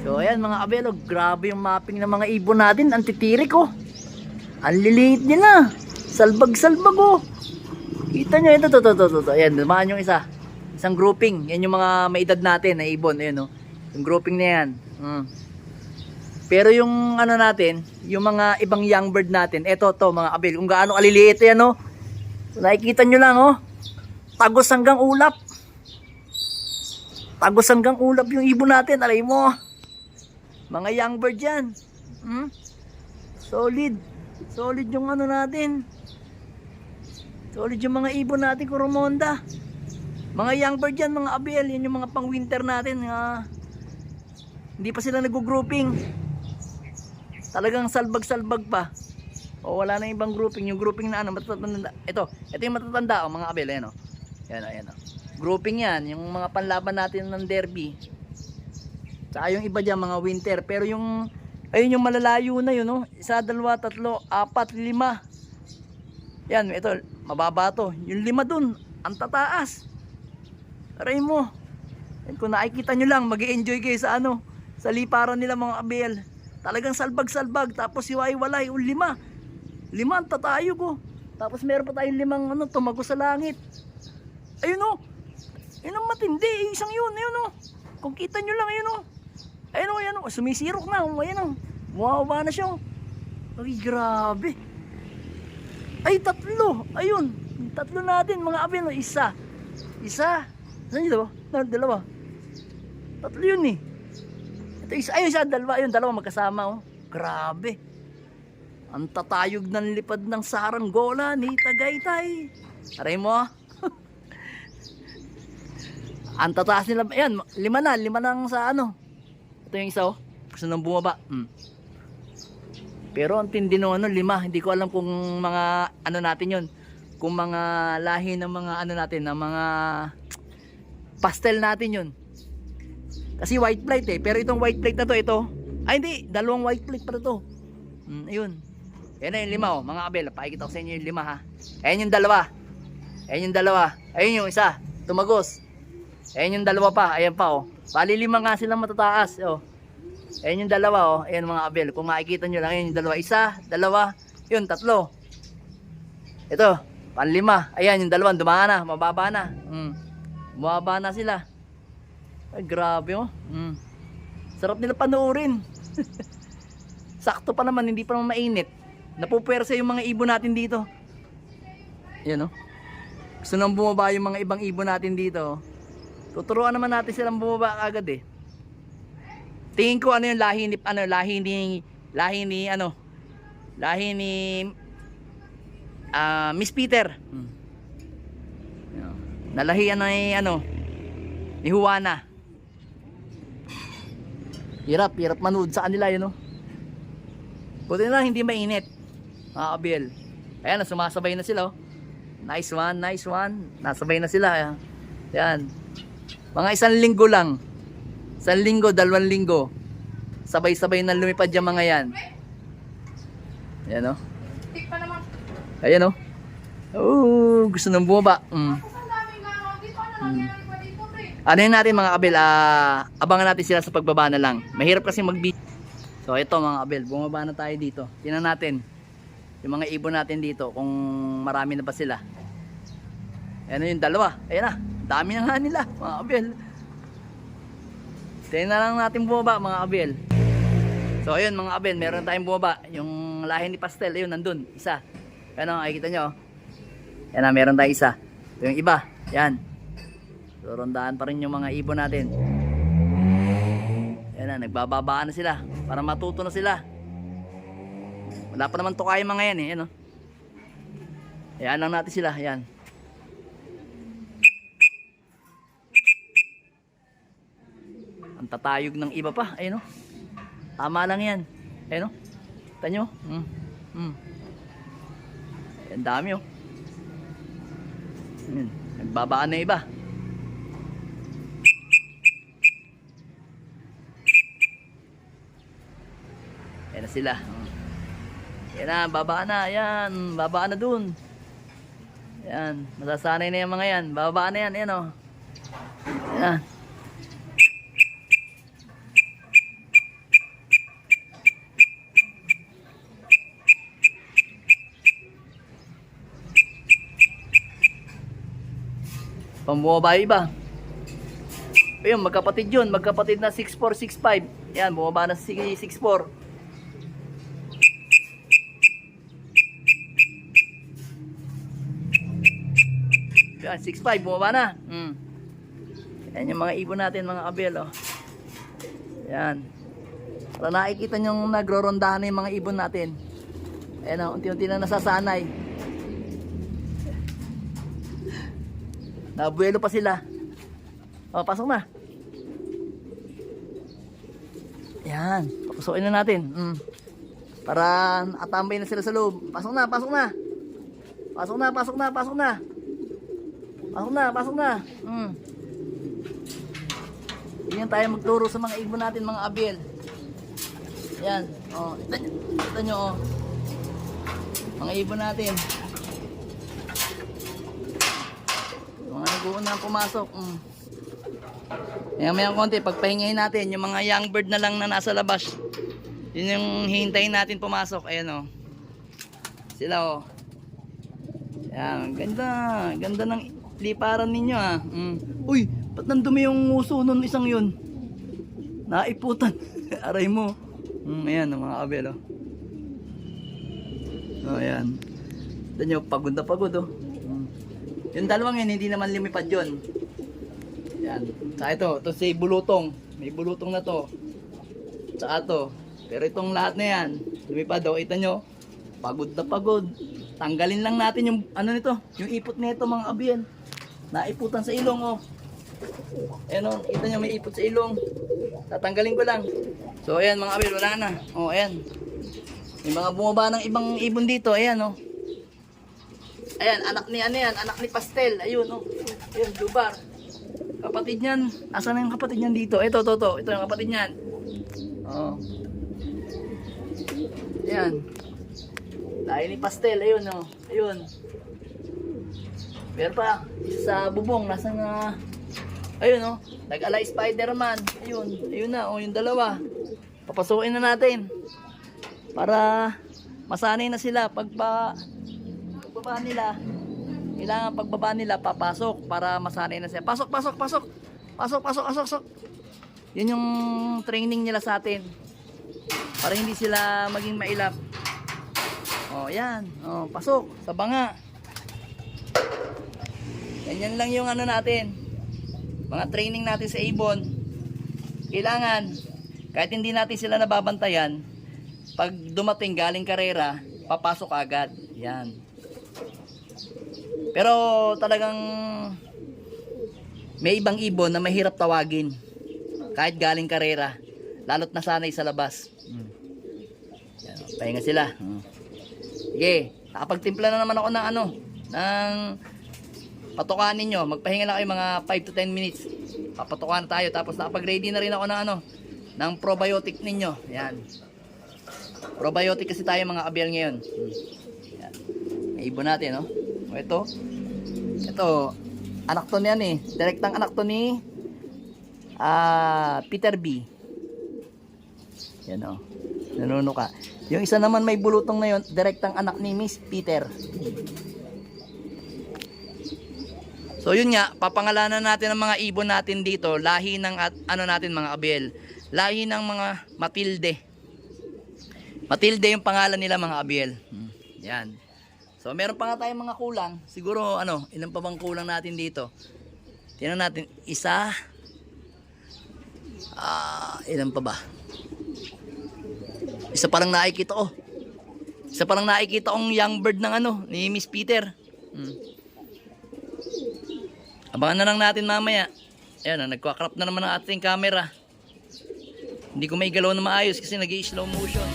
So ayan mga kabelo, grabe yung mapping ng mga ibon natin. Ang titirik oh. Ang liliit nila. Salbag-salbag oh. Kita nyo ito, to. Ayan, dumaan yung isa. Isang grouping. Yan yung mga maedad natin na ibon. Ayan oh. Yung grouping na yan. Pero yung ano natin, yung mga ibang young bird natin, eto to mga kabelo, kung gaano kaliliit yan oh. So, nakikita nyo lang oh. Tagos hanggang ulap. Tagos hanggang ulap yung ibon natin. Alay mo. Mga young bird yan. Solid. Solid yung ano natin. Solid yung mga ibon natin, Coromonda. Mga young bird yan, mga abel. Yan yung mga pang winter natin. Hindi pa sila nag-grouping. Talagang salbag-salbag pa. O wala na ibang grouping. Yung grouping na ano, matatanda. Ito yung matatanda, mga abel. Ayan o. Ayan o. Grouping yan. Yung mga panlaban natin ng derby. Tsaka yung iba dyan, mga winter. Pero yung, ayun yung malalayo na yun, no? 1, 2, 3, 4, 5. Yan, ito, mababa to. Yung 5 dun, ang tataas. Aray mo. Yan, kung nakikita nyo lang, mag-i-enjoy kayo sa ano, sa liparan nila mga abel. Talagang salbag-salbag. Tapos hiwa-hiwalay, 5. 5 ang tatayo ko. Tapos meron pa tayong 5 ano, tumago sa langit. Ayun o. Ayun ang matindi. Isang yun. Ayun o. Kung kita nyo lang, ayun o. Ayun o. Sumisirok na. Ayun o. Mawawaba na siya o. Ay, grabe. Ay, 3. Ayun. 3 natin, mga abel. Isa. Saan yun? Dalawa. 3 yun eh. Ito isa. Ayun siya. 2. Ayun, 2 magkasama o. Grabe. Ang tatayog ng lipad ng saranggola ni Tagaytay. Aray mo ah. Ang tataas nila, ayan, 5 lang sa ano. Ito yung isa oh. Gusto nang bumaba. Pero ang tindi nung ano, 5. Hindi ko alam kung mga ano natin yun. Kung mga lahi ng mga ano natin, ng mga pastel natin yun. Kasi white plate eh. Pero itong white plate na to, ito. Ay hindi, 2 white plate para to. Ayun. Yan na yung 5 oh, mga kabel. Pakikita ko sa inyo yung 5 ha. Ayan yung 2. Ayan yung 2. Ayun yung isa. Tumagos. Ayan yung 2 pa. Ayan pa oh. Bali 5 nga silang matataas oh. Ayan yung 2 oh. Ayan mga kabel. Kung makikita nyo lang, ayan yung 2. Isa, 2, yun, 3. Ito, pan 5. Ayan yung 2, dumaan na, mababa na. Mababa na sila. Ay, grabe oh. Sarap nila panoorin. Sakto pa naman, hindi pa naman mainit. Napupwersa yung mga ibon natin dito. Yan oh. Gusto nang bumaba yung mga ibang ibon natin dito. Tuturuan naman natin silang bumaba agad eh. Tingin ko ano yung lahi ni Miss Peter. Nalahian na ni ni Juana. Hirap manood sa kanila yun oh. Buti na hindi mainit. Mga kabel. Ayan, sumasabay na sila oh. Nice one. Nasabay na sila. Yan. Mga 1 linggo lang. 1 linggo, 2 linggo. Sabay-sabay na lumipad yung mga yan. Ayan o. Ayan o. Oh, gusto nang bumaba. Ano yun natin mga kabel? Abangan natin sila sa pagbaba na lang. Mahirap kasi mag-beat. So ito mga kabel, bumaba na tayo dito. Tingnan natin yung mga ibon natin dito kung marami na ba sila. Ayan yung 2. Ayan na. Dami na nga nila mga kabel. Tingnan na lang natin bumaba mga kabel. So ayun mga kabel, meron tayong bumaba. Yung lahi ni Pastel, ayun nandun, isa. Ayan o, nakikita nyo. Ayan na, meron tayong isa. Ito yung iba, ayan. So rondaan pa rin yung mga ibon natin. Ayan na, nagbababaan na sila para matuto na sila. Wala pa naman to kaya mga yan eh. Ayan o. Ayan lang natin sila, ayan. Ang tatayog ng iba pa, ayun o. Tama lang yan. Ayun o. Kita nyo. Ayan, dami o. Ayan. Nagbabaan na iba. Ayan na sila. Ayan na, babaan na. Ayan, babaan na dun. Ayan, masasanay na yung mga yan. Babaan na yan, ayan o. Ayan. bumaba yung iba. Ayun, magkapatid yun. Magkapatid na 6465. Yan, bumaba na 64. Yan, 65, bumaba na. Yan yung mga ibon natin, mga abel, oh. Yan. Para nakikita nyo nagrorondahan na yung mga ibon natin. Ayan, oh, unti-unti na nasasanay. Nabuelo pa sila. O, pasok na. Yan, papusukin na natin. Para atambay na sila sa loob. Pasok na, pasok na. Pasok na, pasok na, pasok na. Pasok na, pasok na. Ganyan tayo magturo sa mga ibon natin, mga abel. Yan, oh, ito nyo, oh. Mga ibon natin. Mga nag-uunang pumasok. Mayang konti, pagpahingahin natin yung mga young bird na lang na nasa labas. Yun yung hihintayin natin pumasok. Ayan, oh. Sila, oh. Yan, ganda. Ganda ng liparan ninyo, ah. Uy, ba't nandumi yung nguso nun isang yun? Naiputan. Aray mo. Ayan, mga abel, oh. Oh, ayan. Ito nyo, pagod na pagod, oh. Yung dalawang yun, hindi naman lumipad yun. Yan. Saka ito si bulutong. May bulutong na to. Saka to. Pero itong lahat na yan, lumipad, oh. Ito nyo, pagod na pagod. Tanggalin lang natin yung, ano nito, yung ipot nito, mga abel. Naiputan sa ilong, oh. Ayan, oh. Kita nyo, may ipot sa ilong. Tatanggalin ko lang. So, ayan, mga abel, wala na. Oh, ayan. May mga bumaba ng ibang ibon dito. Ayan, oh. Ayan, anak ni ano yan, anak ni Pastel. Ayun, oh. Ayun, Dubar. Kapatid niyan. Asan na yung kapatid niyan dito? Ito. Ito yung kapatid niyan. Oh. Ayan. Lahi ni Pastel. Ayun, oh. Ayun. Meron pa. Isa sa bubong. Nasa na... Ayun, oh. Nag-alay Spider-Man. Ayun. Ayun na, oh. Yung dalawa. Papasukin na natin. Para masanay na sila. Pagbaba nila, kailangan pagbaba nila papasok para masanay na sila. Pasok. Yun yung training nila sa atin. Para hindi sila maging mailap. Oh, yan. Oh, pasok sa banga. Ganyan lang yung ano natin. Mga training natin sa ibon. Kailangan kahit hindi natin sila nababantayan, pag dumating galing karera, papasok agad. Yan. Pero talagang may ibang ibon na mahirap tawagin kahit galing karera, lalo't nasanay sa labas. Yan, pahinga sila. Sige, nakapagtimpla na naman ako ng ano, ng patukaan ninyo. Magpahinga lang kayo mga 5 to 10 minutes. Papatukaan tayo, tapos nakapag-ready na rin ako ng ano, ng probiotic ninyo. Yan. Probiotic kasi tayo mga abel ngayon. Yan. May ibon natin, no? Ito, anak to niyan eh. Direktang anak to ni Peter B. Yan, oh. Nanuno ka. Yung isa naman may bulutong na yun, direktang anak ni Miss Peter. So yun nga, papangalanan natin ang mga ibon natin dito, lahi ng ano natin mga abel. Lahi ng mga Matilde. Matilde yung pangalan nila mga abel. Yan. So meron pa nga tayong mga kulang. Siguro ano, ilan pa bang kulang natin dito? Tingnan natin, isa. Ilan pa ba? Isa pa lang nakikita ko. Isa pa lang nakikita kong young bird ng ano, ni Miss Peter. Abangan na lang natin mamaya. Ayan, nagkwa-crop na naman ang ating camera. Hindi ko may galaw na maayos kasi nag-i-slow motion.